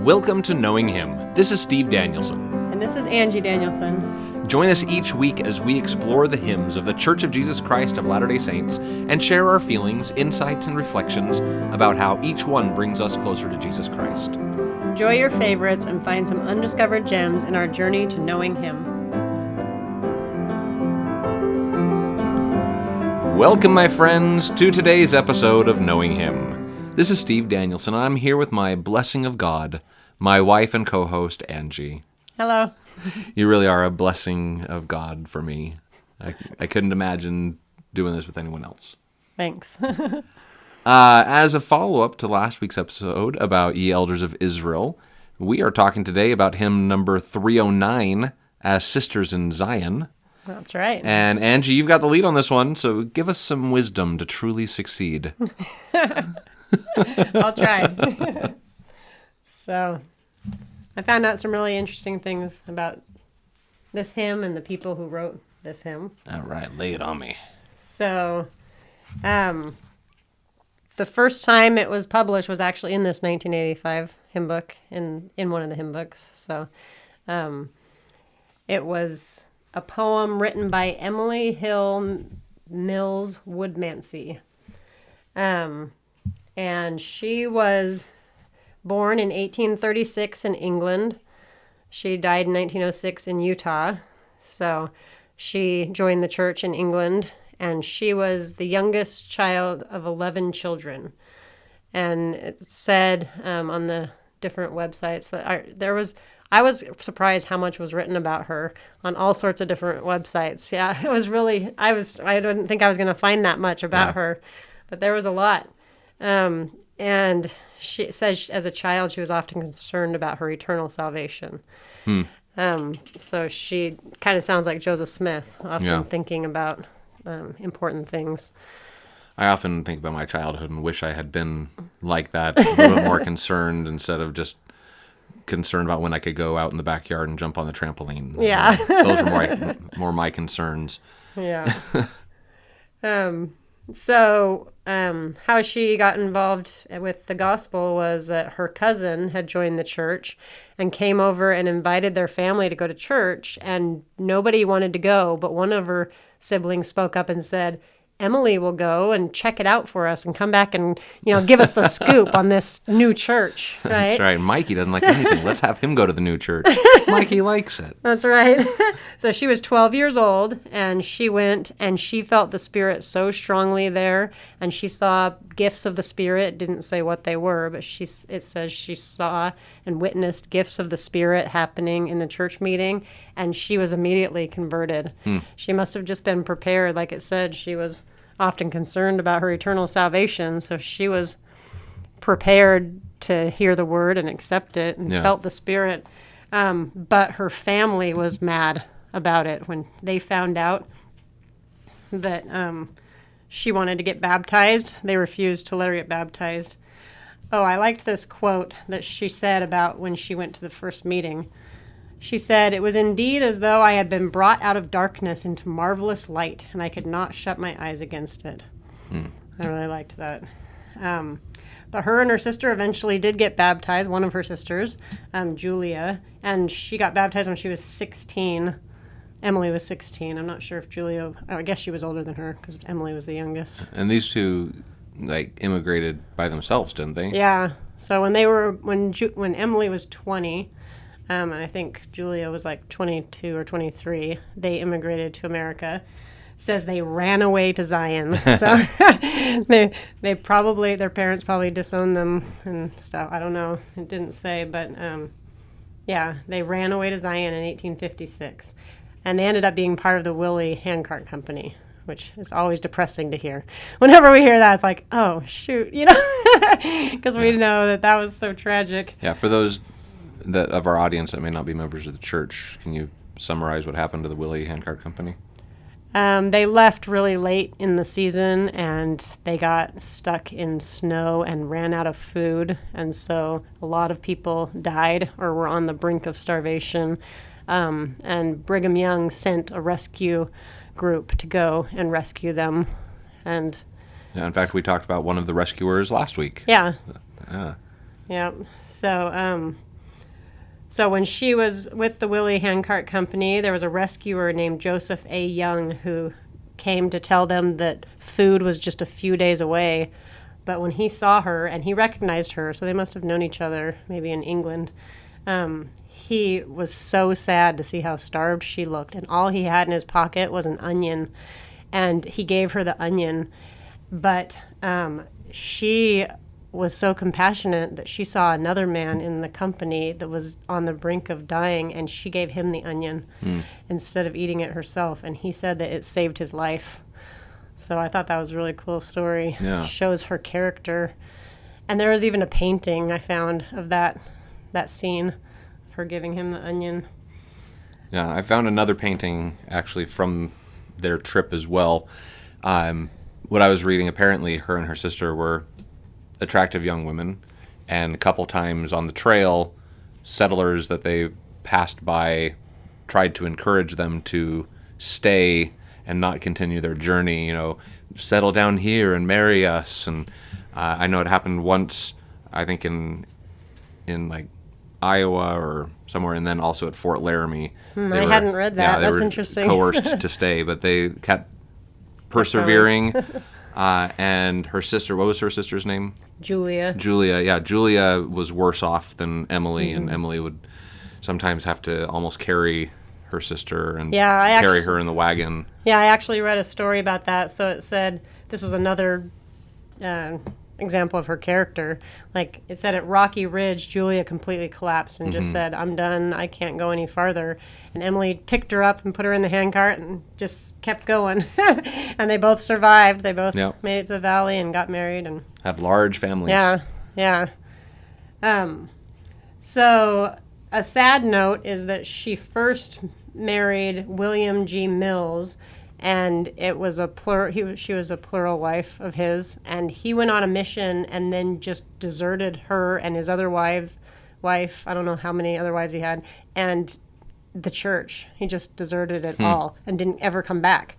Welcome to Knowing Him. This is Steve Danielson. And this is Angie Danielson. Join us each week as we explore the hymns of the Church of Jesus Christ of Latter-day Saints and share our feelings, insights, and reflections about how each one brings us closer to Jesus Christ. Enjoy your favorites and find some undiscovered gems in our journey to knowing Him. Welcome, my friends, to today's episode of Knowing Him. This is Steve Danielson, and I'm here with my blessing of God, my wife and co-host, Angie. Hello. You really are a blessing of God for me. I couldn't imagine doing this with anyone else. Thanks. As a follow-up to last week's episode about Ye Elders of Israel, we are talking today about hymn number 309, As Sisters in Zion. That's right. And Angie, you've got the lead on this one, so give us some wisdom to truly succeed. I'll try. So, I found out some really interesting things about this hymn and the people who wrote this hymn. All right, lay it on me. So, the first time it was published was actually in this 1985 hymn book, in one of the hymn books. So, it was a poem written by Emily Hill Mills Woodmansey. And she was born in 1836 in England. She died in 1906 in Utah. So she joined the church in England, and she was the youngest child of 11 children. And it said on the different websites that I was surprised how much was written about her on all sorts of different websites. Yeah, it was really, I didn't think I was going to find that much about her, but there was a lot. And she says as a child, she was often concerned about her eternal salvation. So she kind of sounds like Joseph Smith, often thinking about important things. I often think about my childhood and wish I had been like that, a little bit more concerned instead of just concerned about when I could go out in the backyard and jump on the trampoline. Yeah. Those are more my concerns. Yeah. So how she got involved with the gospel was that her cousin had joined the church and came over and invited their family to go to church, and nobody wanted to go, but one of her siblings spoke up and said, Emily will go and check it out for us and come back and, give us the scoop on this new church, right? That's right. Mikey doesn't like anything. Let's have him go to the new church. Mikey likes it. That's right. So she was 12 years old, and she went, and she felt the Spirit so strongly there, and she saw gifts of the Spirit. Didn't say what they were, but it says she saw and witnessed gifts of the Spirit happening in the church meeting, and she was immediately converted. She must have just been prepared. Like it said, she was often concerned about her eternal salvation, so she was prepared to hear the word and accept it and felt the Spirit. But her family was mad about it when they found out that she wanted to get baptized. They refused to let her get baptized. Oh, I liked this quote that she said about when she went to the first meeting. She said, "It was indeed as though I had been brought out of darkness into marvelous light, and I could not shut my eyes against it." I really liked that. But her and her sister eventually did get baptized, one of her sisters, Julia, and she got baptized when she was 16. Emily was 16. I'm not sure if I guess she was older than her because Emily was the youngest. And these two, immigrated by themselves, didn't they? Yeah. So when Emily was 20, and I think Julia was 22 or 23, they immigrated to America. Says they ran away to Zion. So they probably, their parents probably disowned them and stuff. I don't know. It didn't say, but they ran away to Zion in 1856. And they ended up being part of the Willie Handcart Company, which is always depressing to hear. Whenever we hear that, it's like, oh, shoot, because we know that was so tragic. Yeah, for those that of our audience that may not be members of the church, can you summarize what happened to the Willie Handcart Company? They left really late in the season, and they got stuck in snow and ran out of food, and so a lot of people died or were on the brink of starvation. And Brigham Young sent a rescue group to go and rescue them. And in fact, we talked about one of the rescuers last week. Yeah. Yeah. Yeah. So So when she was with the Willie Handcart Company, there was a rescuer named Joseph A. Young who came to tell them that food was just a few days away. But when he saw her, and he recognized her, so they must have known each other, maybe in England, he was so sad to see how starved she looked. And all he had in his pocket was an onion. And he gave her the onion. But she was so compassionate that she saw another man in the company that was on the brink of dying, and she gave him the onion instead of eating it herself. And he said that it saved his life. So I thought that was a really cool story. Yeah. Shows her character. And there was even a painting I found of that scene of her giving him the onion. Yeah, I found another painting actually from their trip as well. What I was reading, apparently her and her sister were attractive young women, and a couple times on the trail, settlers that they passed by tried to encourage them to stay and not continue their journey, settle down here and marry us. And I know it happened once, I think in like Iowa or somewhere, and then also at Fort Laramie. I hadn't read that. Yeah, they That's were interesting. coerced to stay, but they kept persevering. And her sister, what was her sister's name? Julia. Julia was worse off than Emily, and Emily would sometimes have to almost carry her sister and carry her in the wagon. Yeah, I actually read a story about that. So it said, this was another example of her character. Like, it said at Rocky Ridge, Julia completely collapsed and just said, I'm done, I can't go any farther. And Emily picked her up and put her in the handcart and just kept going. And they both survived. They both made it to the valley and got married. And had large families. Yeah. So a sad note is that she first married William G. Mills, and it was she was a plural wife of his, and he went on a mission and then just deserted her and his other wife, I don't know how many other wives he had, and the church. He just deserted it all and didn't ever come back.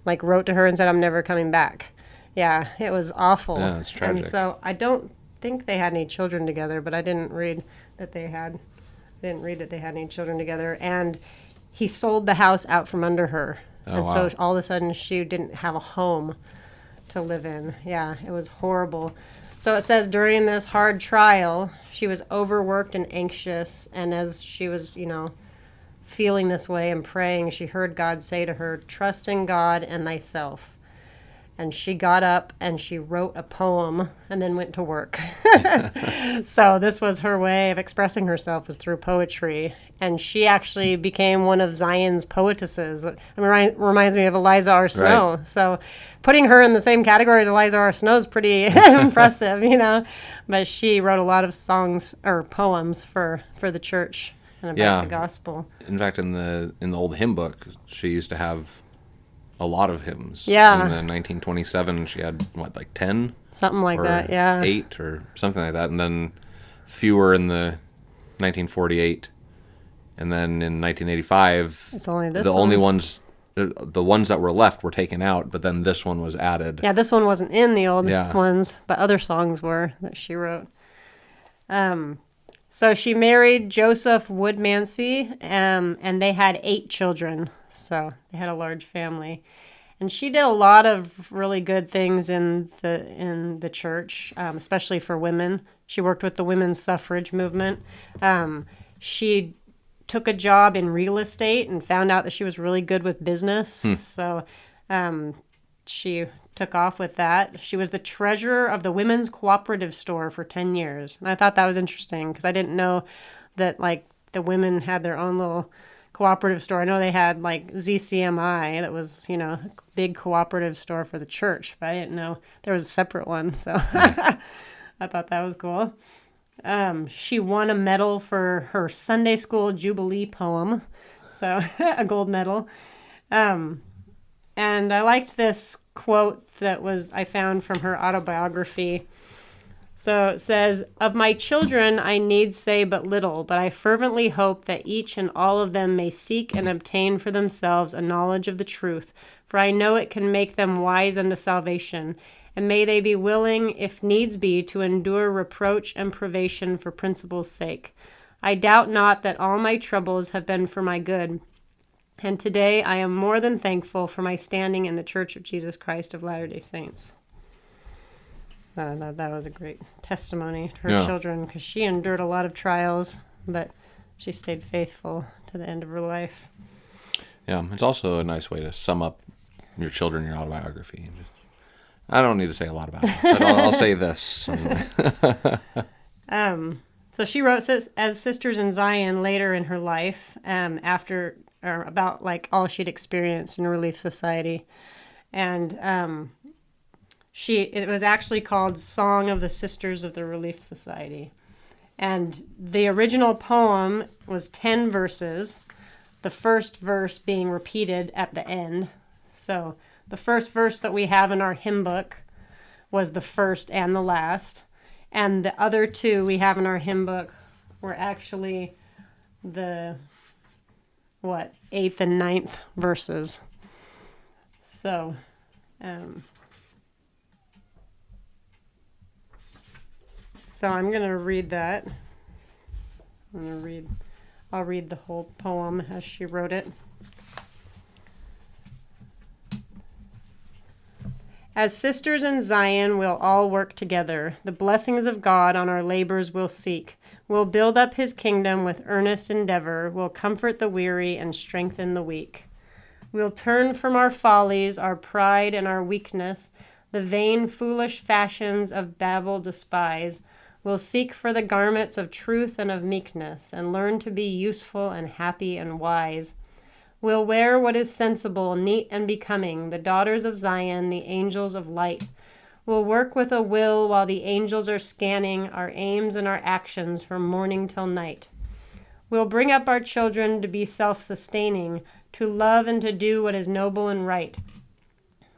Like, wrote to her and said, I'm never coming back. Yeah, it was awful. Yeah, it's tragic. And so I don't think they had any children together, but I didn't read that they had any children together. And he sold the house out from under her. So all of a sudden she didn't have a home to live in. Yeah, it was horrible. So it says during this hard trial, she was overworked and anxious. And as she was, feeling this way and praying, she heard God say to her, trust in God and thyself. And she got up and she wrote a poem and then went to work. So this was her way of expressing herself, was through poetry. And she actually became one of Zion's poetesses. It reminds me of Eliza R. Snow. Right. So putting her in the same category as Eliza R. Snow is pretty impressive, But she wrote a lot of songs or poems for the church and about the gospel. In fact, in the old hymn book, she used to have a lot of hymns. Yeah. In the 1927, she had, 10? Something like that, yeah. 8 or something like that. And then fewer in the 1948. And then in 1985, it's only this the only ones, the ones that were left were taken out, but then this one was added. Yeah, this one wasn't in the old ones, but other songs were that she wrote. So she married Joseph Woodmansey, and they had 8 children. So they had a large family. And she did a lot of really good things in the church, especially for women. She worked with the women's suffrage movement. She took a job in real estate and found out that she was really good with business. So she took off with that. She was the treasurer of the Women's Cooperative Store for 10 years. And I thought that was interesting because I didn't know that, the women had their own little cooperative store. I know they had, ZCMI, that was, a big cooperative store for the church, but I didn't know there was a separate one. So I thought that was cool. She won a medal for her Sunday school Jubilee poem, so a gold medal. And I liked this quote that I found from her autobiography. So it says, of my children I need say but little, but I fervently hope that each and all of them may seek and obtain for themselves a knowledge of the truth, for I know it can make them wise unto salvation. And may they be willing, if needs be, to endure reproach and privation for principle's sake. I doubt not that all my troubles have been for my good. And today I am more than thankful for my standing in the Church of Jesus Christ of Latter-day Saints. That was a great testimony to her children, because she endured a lot of trials, but she stayed faithful to the end of her life. Yeah, it's also a nice way to sum up your children, your autobiography. I don't need to say a lot about it, but I'll say this. So she wrote as Sisters in Zion later in her life, after or about like all she'd experienced in Relief Society, and it was actually called Song of the Sisters of the Relief Society, and the original poem was 10 verses, the first verse being repeated at the end. So the first verse that we have in our hymn book was the first and the last. And the other two we have in our hymn book were actually the, 8th and 9th verses. So, I'm going to read that. I'll read the whole poem as she wrote it. As sisters in Zion, we'll all work together. The blessings of God on our labors we'll seek. We'll build up his kingdom with earnest endeavor. We'll comfort the weary and strengthen the weak. We'll turn from our follies, our pride, and our weakness. The vain, foolish fashions of Babel despise. We'll seek for the garments of truth and of meekness, and learn to be useful and happy and wise. We'll wear what is sensible, neat, and becoming, the daughters of Zion, the angels of light. We'll work with a will while the angels are scanning our aims and our actions from morning till night. We'll bring up our children to be self-sustaining, to love and to do what is noble and right.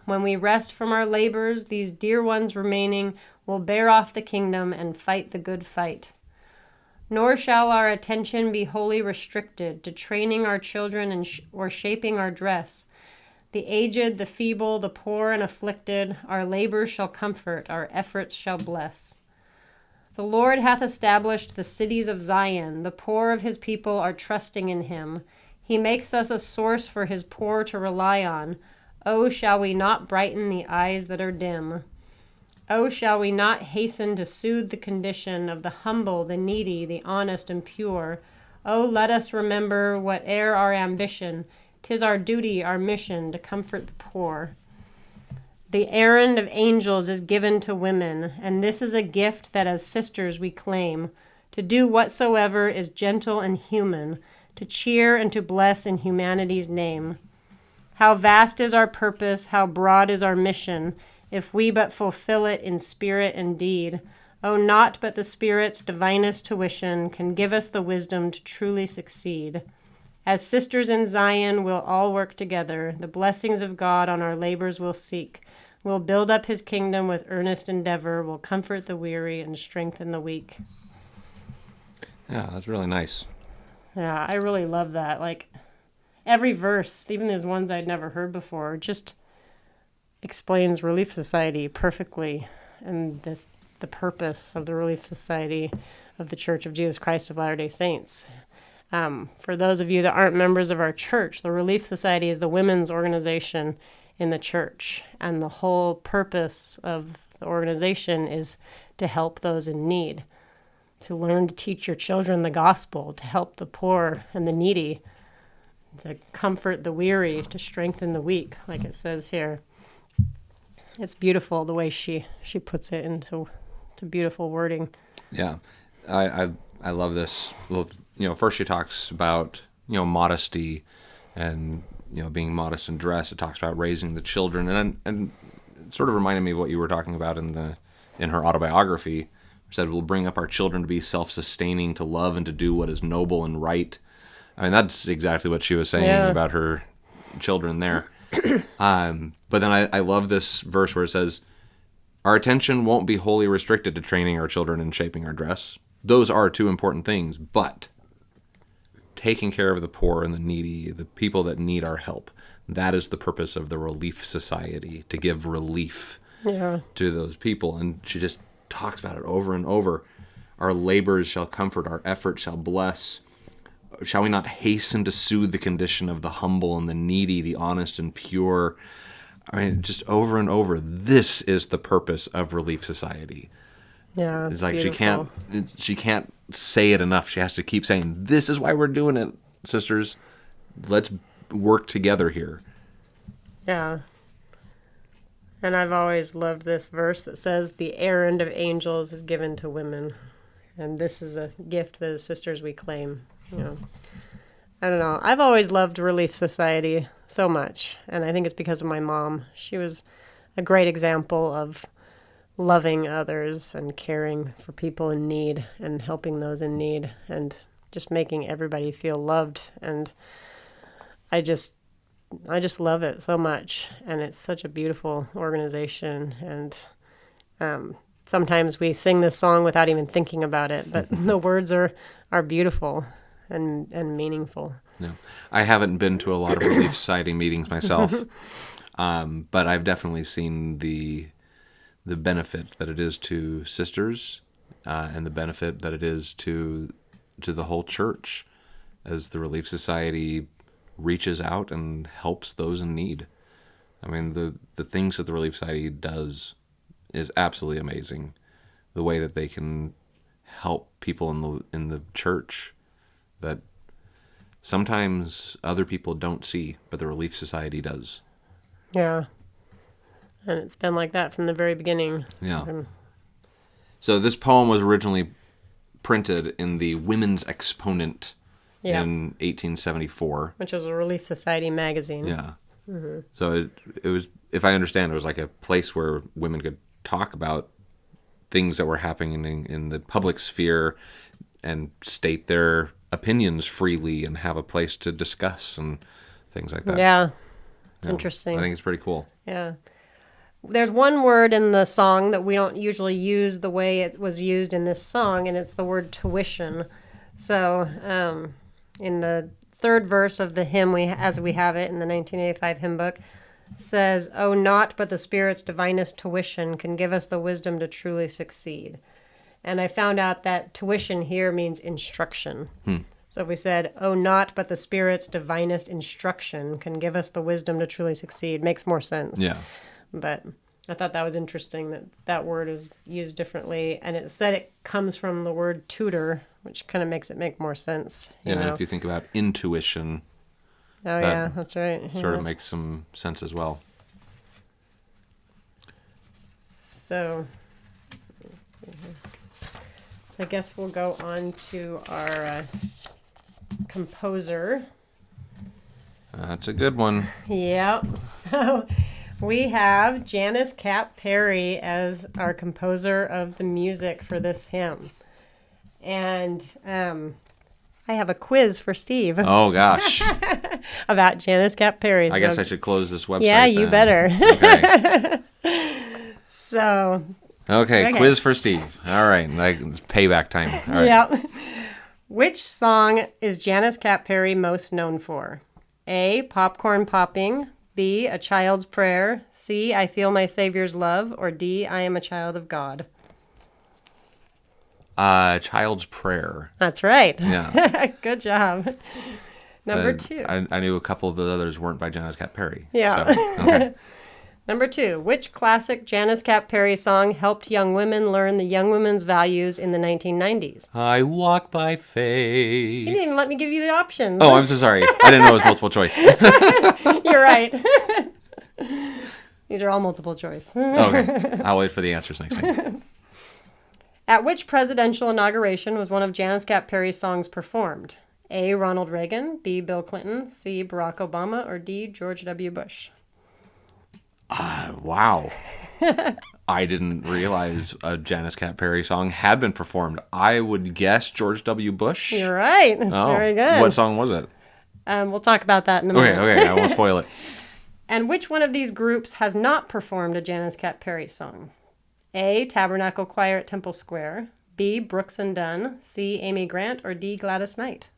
When we rest from our labors, these dear ones remaining will bear off the kingdom and fight the good fight. Nor shall our attention be wholly restricted to training our children or shaping our dress. The aged, the feeble, the poor and afflicted, our labors shall comfort, our efforts shall bless. The Lord hath established the cities of Zion. The poor of his people are trusting in him. He makes us a source for his poor to rely on. Oh, shall we not brighten the eyes that are dim? Oh, shall we not hasten to soothe the condition of the humble, the needy, the honest, and pure? Oh, let us remember, whate'er our ambition, 'tis our duty, our mission, to comfort the poor. The errand of angels is given to women, and this is a gift that as sisters we claim, to do whatsoever is gentle and human, to cheer and to bless in humanity's name. How vast is our purpose, how broad is our mission, if we but fulfill it in spirit and deed. Oh, naught but the Spirit's divinest tuition can give us the wisdom to truly succeed. As sisters in Zion, we'll all work together. The blessings of God on our labors we'll seek. We'll build up his kingdom with earnest endeavor. We'll comfort the weary and strengthen the weak. Yeah, that's really nice. Yeah, I really love that. Like, every verse, even those ones I'd never heard before, just explains Relief Society perfectly, and the purpose of the Relief Society of the Church of Jesus Christ of Latter-day Saints. For those of you that aren't members of our church, the Relief Society is the women's organization in the church, and the whole purpose of the organization is to help those in need, to learn to teach your children the gospel, to help the poor and the needy, to comfort the weary, to strengthen the weak, like it says here. It's beautiful the way she puts it into beautiful wording. Yeah, I love this. Well, first she talks about modesty and being modest in dress. It talks about raising the children, and it sort of reminded me of what you were talking about in her autobiography. It said we'll bring up our children to be self-sustaining, to love and to do what is noble and right. I mean, that's exactly what she was saying about her children there. But then I love this verse where it says, our attention won't be wholly restricted to training our children and shaping our dress. Those are two important things, but taking care of the poor and the needy, the people that need our help, that is the purpose of the Relief Society, to give relief to those people. And she just talks about it over and over. Our labors shall comfort, our effort shall bless. Shall we not hasten to soothe the condition of the humble and the needy, the honest and pure? I mean, just over and over, this is the purpose of Relief Society. Yeah, It's like beautiful. she can't say it enough. She has to keep saying, this is why we're doing it, sisters. Let's work together here. Yeah. And I've always loved this verse that says, the errand of angels is given to women. And this is a gift that as sisters we claim. You know, I don't know. I've always loved Relief Society so much. And I think it's because of my mom. She was a great example of loving others and caring for people in need and helping those in need and just making everybody feel loved. And I just love it so much, and it's such a beautiful organization. And sometimes we sing this song without even thinking about it, but the words are beautiful and meaningful. Yeah. I haven't been to a lot of Relief Society meetings myself, but I've definitely seen the benefit that it is to sisters, and the benefit that it is to the whole church, as the Relief Society reaches out and helps those in need. I mean, the things that the Relief Society does is absolutely amazing. The way that they can help people in the church that sometimes other people don't see, but the Relief Society does. Yeah. And it's been like that from the very beginning. Yeah. So this poem was originally printed in the Women's Exponent in 1874. Which was a Relief Society magazine. Yeah. So it was, if I understand, it was like a place where women could talk about things that were happening in the public sphere and state their opinions freely and have a place to discuss and things like that. Yeah. It's interesting. I think it's pretty cool. Yeah. There's one word in the song that we don't usually use the way it was used in this song, and it's the word tuition. So, in the third verse of the hymn, as we have it in the 1985 hymn book, says, "Oh, naught but the Spirit's divinest tuition can give us the wisdom to truly succeed." And I found out that tuition here means instruction. So if we said, "Oh, naught but the Spirit's divinest instruction can give us the wisdom to truly succeed," makes more sense. Yeah. But I thought that was interesting that that word is used differently. And it said it comes from the word tutor, which kind of makes it make more sense. Yeah, you know? and if you think about intuition, Oh, yeah, that's right. sort of makes some sense as well. So I guess we'll go on to our composer. That's a good one. Yep. So we have Janice Cap Perry as our composer of the music for this hymn. And I have a quiz for Steve Oh, gosh. about Janice Cap Perry. I guess I should close this website. Yeah, you then. better. Okay. So, Okay, Okay. quiz for Steve. All right, like it's payback time. All right. Yep. Which song is Janice Cap Perry most known for? A, Popcorn Popping. B, A Child's Prayer. C, I Feel My Savior's Love. Or D, I Am a Child of God. Child's Prayer. That's right. Yeah. Good job. Number two. I knew a couple of the others weren't by Janice Cap Perry. Yeah. So, okay. Number two. Which classic Janice Cap Perry song helped young women learn the young women's values in the 1990s? I walk by You faith. didn't even let me give you the options. Oh, I'm so sorry. I didn't know it was multiple choice. You're right. These are all multiple choice. Okay. I'll wait for the answers next time. At which presidential inauguration was one of Janice Cap Perry's songs performed? A, Ronald Reagan. B, Bill Clinton. C, Barack Obama. Or D, George W. Bush. Wow. I didn't realize a Janice Cap Perry song had been performed. I would guess George W. Bush. You're right. Oh, Very good. What song was it? We'll talk about that in a minute. Okay, I won't spoil it. And which one of these groups has not performed a Janice Cap Perry song? A, Tabernacle Choir at Temple Square. B, Brooks and Dunn. C, Amy Grant. Or D, Gladys Knight.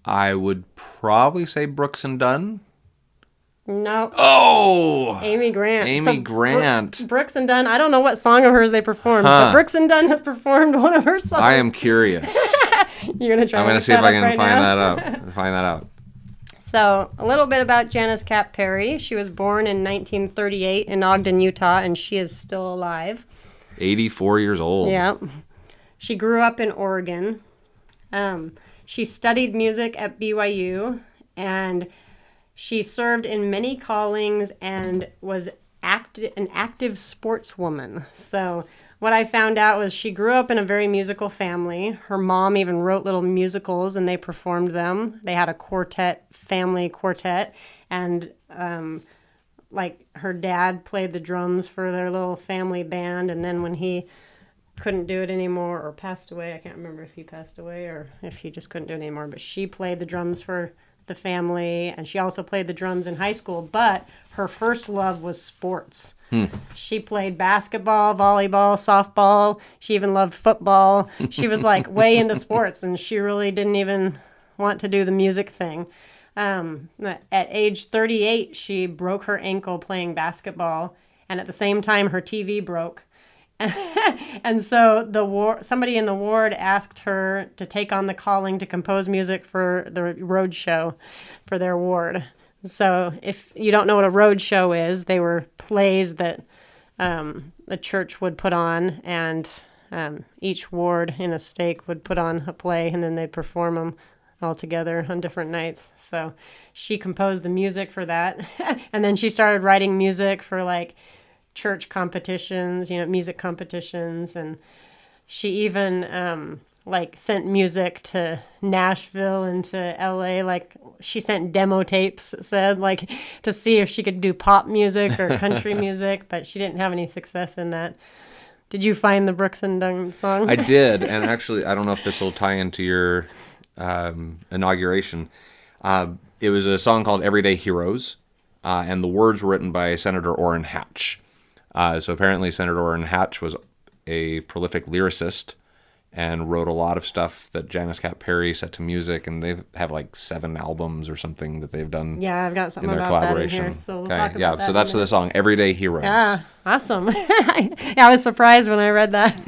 I would probably say Brooks and Dunn, No. Oh, Amy Grant. Amy Grant. Brooks and Dunn. I don't know what song of hers they performed, but Brooks and Dunn has performed one of her songs. I am curious. You're gonna try. I'm gonna see if I can find that out. Find that out. So, a little bit about Janice Cap Perry. She was born in 1938 in Ogden, Utah, and she is still alive. 84 years old. Yeah. She grew up in Oregon. She studied music at BYU, and she served in many callings and was an active sportswoman. So what I found out was she grew up in a very musical family. Her mom even wrote little musicals, and they performed them. They had a family quartet, and like her dad played the drums for their little family band, and then when he couldn't do it anymore or passed away, I can't remember if he passed away or if he just couldn't do it anymore, but she played the drums for the family, and she also played the drums in high school, but her first love was sports. She played basketball, volleyball, softball. She even loved football. She was like way into sports, and she really didn't even want to do the music thing. At age 38, she broke her ankle playing basketball, and at the same time, her TV broke. And so somebody in the ward asked her to take on the calling to compose music for the road show for their ward. So if you don't know what a road show is, they were plays that the church would put on, and each ward in a stake would put on a play, and then they'd perform them all together on different nights. So she composed the music for that. And then she started writing music for like church competitions, music competitions, and she even like sent music to Nashville and to LA. Like she sent demo tapes, it said, like to see if she could do pop music or country music, but she didn't have any success in that. Did you find the Brooks and Dunn song? I did, and actually, I don't know if this will tie into your inauguration. It was a song called Everyday Heroes, and the words were written by Senator Orrin Hatch. So apparently Senator Orrin Hatch was a prolific lyricist and wrote a lot of stuff that Janice Cap Perry set to music, and they have like 7 albums or something that they've done. Yeah, I've got something in their about collaboration. that in here, so we'll talk about that. So that's the song, Everyday Heroes. Yeah, awesome. I was surprised when I read that.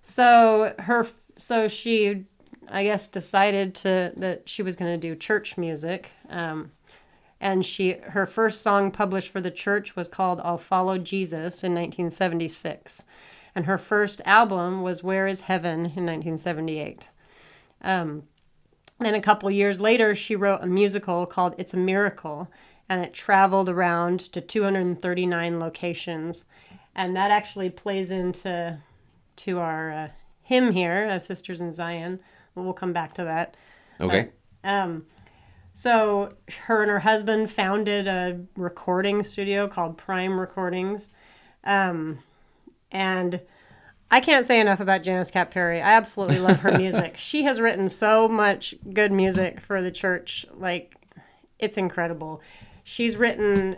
So she, I guess, decided that she was going to do church music. And her first song published for the church was called I'll Follow Jesus in 1976. And her first album was Where is Heaven in 1978. Then a couple years later, she wrote a musical called It's a Miracle, and it traveled around to 239 locations. And that actually plays into our hymn here, Sisters in Zion. We'll come back to that. Okay. So her and her husband founded a recording studio called Prime Recordings. And I can't say enough about Janice Cap Perry. I absolutely love her music. She has written so much good music for the church. Like, it's incredible. She's written,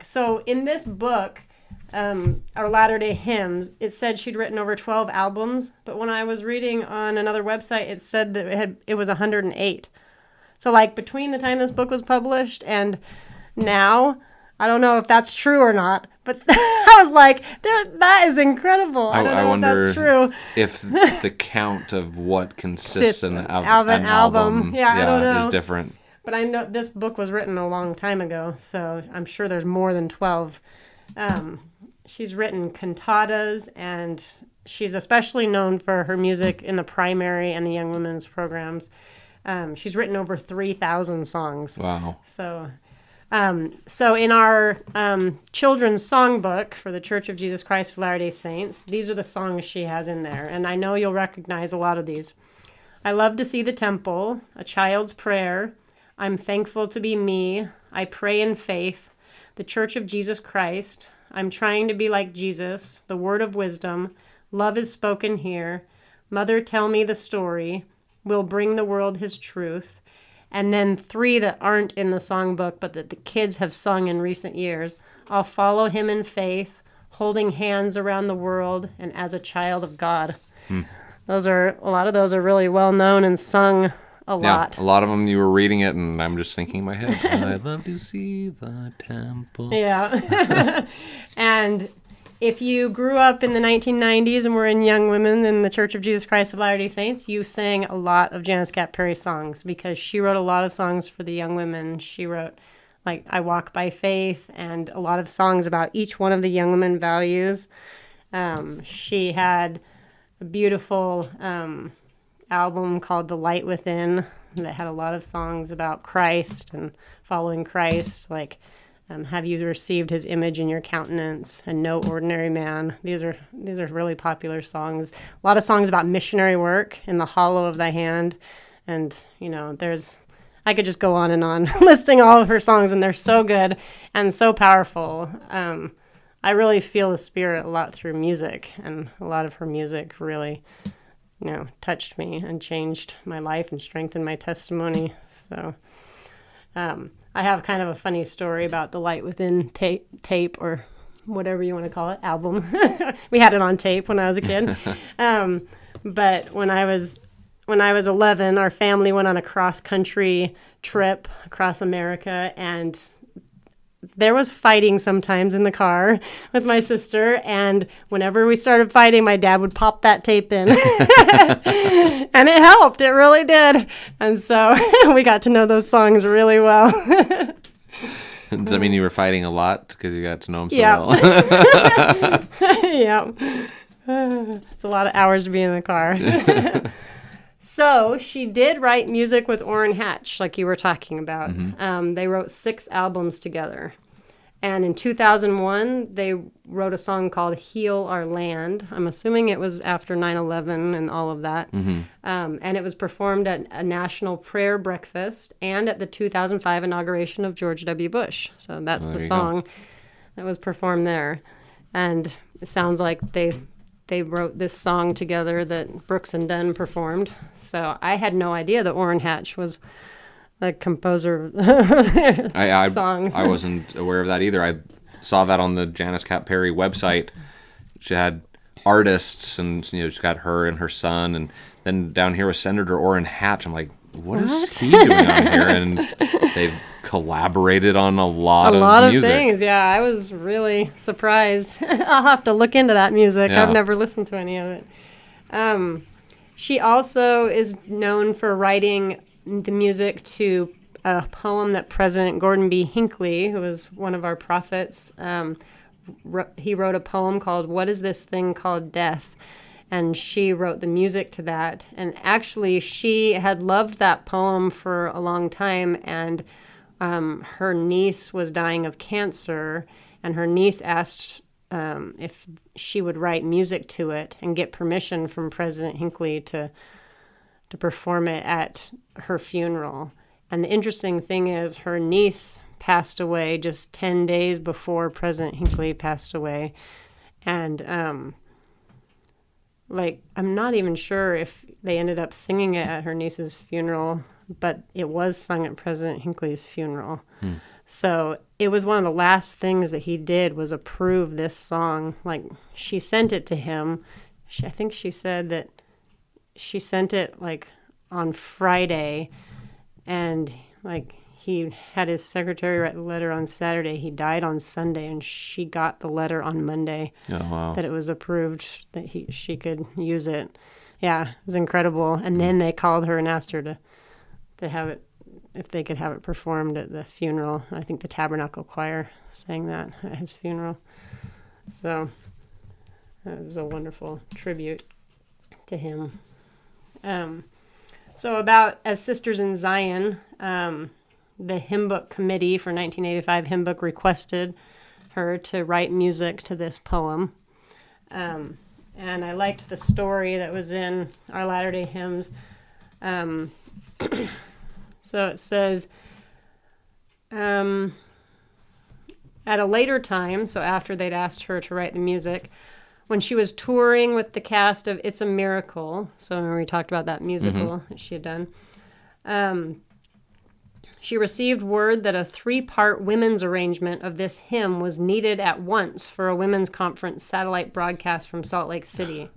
so in this book, our Latter-day Hymns, it said she'd written over 12 albums, but when I was reading on another website, it said that it was 108. So, like, between the time this book was published and now, I don't know if that's true or not, but I was like, that is incredible. I don't know if that's true. If the count of what consists an album, I don't know, is different. But I know this book was written a long time ago, so I'm sure there's more than 12. She's written cantatas, and she's especially known for her music in the primary and the young women's programs. She's written over 3,000 songs. Wow. So in our children's songbook for the Church of Jesus Christ of Latter-day Saints, these are the songs she has in there, and I know you'll recognize a lot of these. I love to see the temple, A Child's Prayer, I'm thankful to be me, I pray in faith, the Church of Jesus Christ, I'm trying to be like Jesus, the Word of Wisdom, Love is spoken here, Mother, tell me the story, Will bring the world his truth, and then 3 that aren't in the songbook but that the kids have sung in recent years. I'll follow him in faith, holding hands around the world, and as a child of God. A lot of those are really well known and sung a lot. Yeah, a lot of them you were reading it, and I'm just thinking in my head, I'd love to see the temple. Yeah. And if you grew up in the 1990s and were in Young Women in the Church of Jesus Christ of Latter-day Saints, you sang a lot of Janice Cat Perry songs because she wrote a lot of songs for the young women. She wrote, like, I Walk by Faith and a lot of songs about each one of the young women values. She had a beautiful album called The Light Within that had a lot of songs about Christ and following Christ, like Have You Received His Image in Your Countenance and No Ordinary Man. These are really popular songs. A lot of songs about missionary work, In the Hollow of Thy Hand. And, I could just go on and on listing all of her songs, and they're so good and so powerful. I really feel the Spirit a lot through music, and a lot of her music really, touched me and changed my life and strengthened my testimony. So I have kind of a funny story about the Light Within tape or whatever you want to call it, album. We had it on tape when I was a kid. But when I was 11, our family went on a cross-country trip across America, and there was fighting sometimes in the car with my sister, and whenever we started fighting, my dad would pop that tape in. And it helped. It really did. And so we got to know those songs really well. Does that mean you were fighting a lot because you got to know him so Yeah. well? Yeah. It's a lot of hours to be in the car. So she did write music with Orrin Hatch, like you were talking about. Mm-hmm. They wrote 6 albums together. And in 2001, they wrote a song called Heal Our Land. I'm assuming it was after 9/11 and all of that. Mm-hmm. And it was performed at a national prayer breakfast and at the 2005 inauguration of George W. Bush. So that's the song that was performed there. And it sounds like they wrote this song together that Brooks and Dunn performed. So I had no idea that Orrin Hatch was the composer of their songs. I wasn't aware of that either. I saw that on the Janice Cat Perry website. She had artists, and she's got her and her son, and then down here was Senator Orrin Hatch. I'm like, what is he doing on here? And they've collaborated on a lot of music. Things. Yeah, I was really surprised. I'll have to look into that music. Yeah. I've never listened to any of it. She also is known for writing the music to a poem that President Gordon B. Hinckley, who was one of our prophets, he wrote a poem called What Is This Thing Called Death? And she wrote the music to that. And actually, she had loved that poem for a long time, and her niece was dying of cancer, and her niece asked if she would write music to it and get permission from President Hinckley to perform it at her funeral. And the interesting thing is her niece passed away just 10 days before President Hinckley passed away. And I'm not even sure if they ended up singing it at her niece's funeral, but it was sung at President Hinckley's funeral. So it was one of the last things that he did was approve this song. Like, she sent it to him. I think she said that she sent it on Friday, and he had his secretary write the letter on Saturday. He died on Sunday, and she got the letter on Monday. Oh, wow. That it was approved that she could use it. Yeah, it was incredible. And then they called her and asked her to have it, if they could have it performed at the funeral. I think the Tabernacle Choir sang that at his funeral. So it was a wonderful tribute to him. So about As Sisters in Zion, the hymn book committee for 1985 hymn book requested her to write music to this poem. And I liked the story that was in our Latter-day Hymns. So it says, at a later time, so after they'd asked her to write the music, when she was touring with the cast of It's a Miracle, so when we talked about that musical that she had done, she received word that a 3-part women's arrangement of this hymn was needed at once for a women's conference satellite broadcast from Salt Lake City.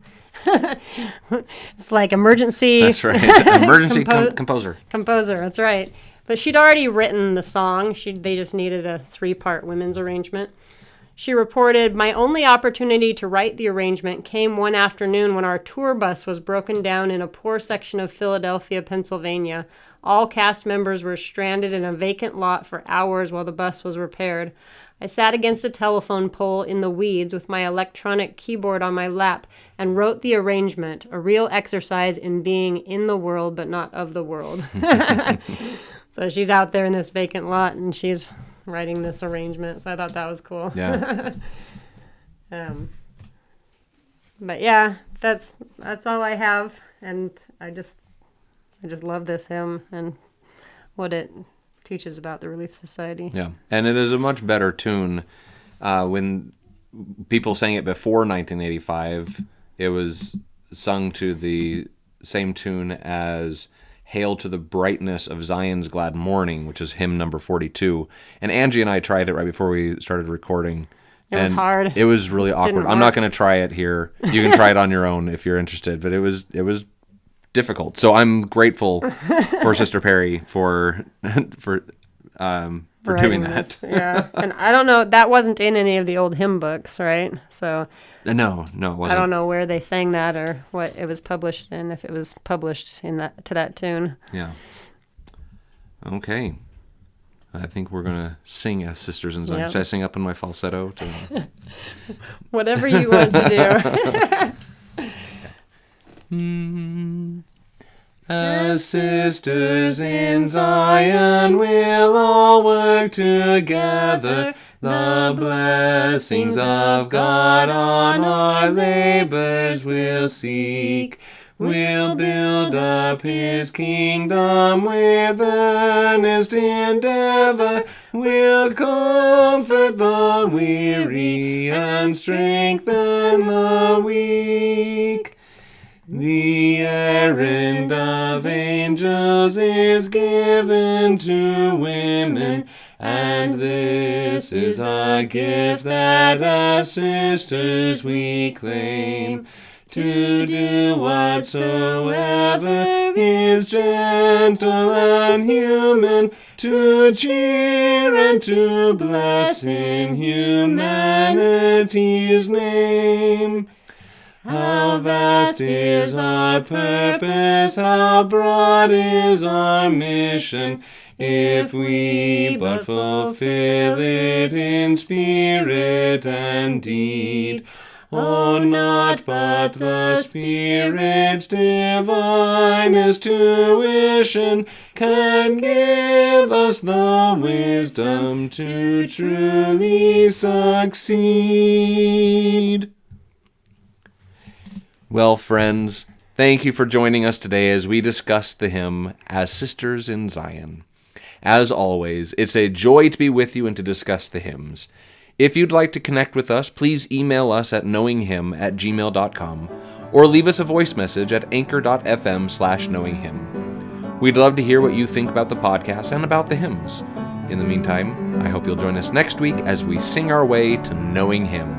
It's like emergency. That's right. Emergency composer. Composer, that's right. But she'd already written the song. They just needed a 3-part women's arrangement. She reported, "My only opportunity to write the arrangement came one afternoon when our tour bus was broken down in a poor section of Philadelphia, Pennsylvania. All cast members were stranded in a vacant lot for hours while the bus was repaired. I sat against a telephone pole in the weeds with my electronic keyboard on my lap and wrote the arrangement, a real exercise in being in the world but not of the world." So she's out there in this vacant lot and she's writing this arrangement. So I thought that was cool. Yeah. But yeah, that's all I have, and I just love this hymn and what it teaches about the Relief Society. Yeah, and it is a much better tune. When people sang it before 1985, it was sung to the same tune as "Hail to the Brightness of Zion's Glad Morning," which is hymn number 42. And Angie and I tried it right before we started recording. It was hard. It was really awkward. I'm not going to try it here. You can try it on your own if you're interested, but it was difficult. So I'm grateful for Sister Perry for doing that. Yeah, and I don't know, that wasn't in any of the old hymn books, right? So No, it wasn't. I don't know where they sang that or what it was published in, if it was published in that tune. Yeah. Okay. I think we're going to sing as Sisters in Zion. Yep. Should I sing up in my falsetto? Whatever you want to do. As sisters in Zion, we'll all work together. The blessings of God on our labors we'll seek. We'll build up His kingdom with earnest endeavor. We'll comfort the weary and strengthen the weak. The errand of angels is given to women, and this is a gift that as sisters we claim. To do whatsoever is gentle and human, to cheer and to bless in humanity's name. How vast is our purpose, how broad is our mission, if we but fulfill it in spirit and deed. Oh, not but the Spirit's divinest tuition can give us the wisdom to truly succeed. Well, friends, thank you for joining us today as we discuss the hymn As Sisters in Zion. As always, it's a joy to be with you and to discuss the hymns. If you'd like to connect with us, please email us at knowinghim@gmail.com or leave us a voice message at anchor.fm/knowinghim. We'd love to hear what you think about the podcast and about the hymns. In the meantime, I hope you'll join us next week as we sing our way to knowing Him.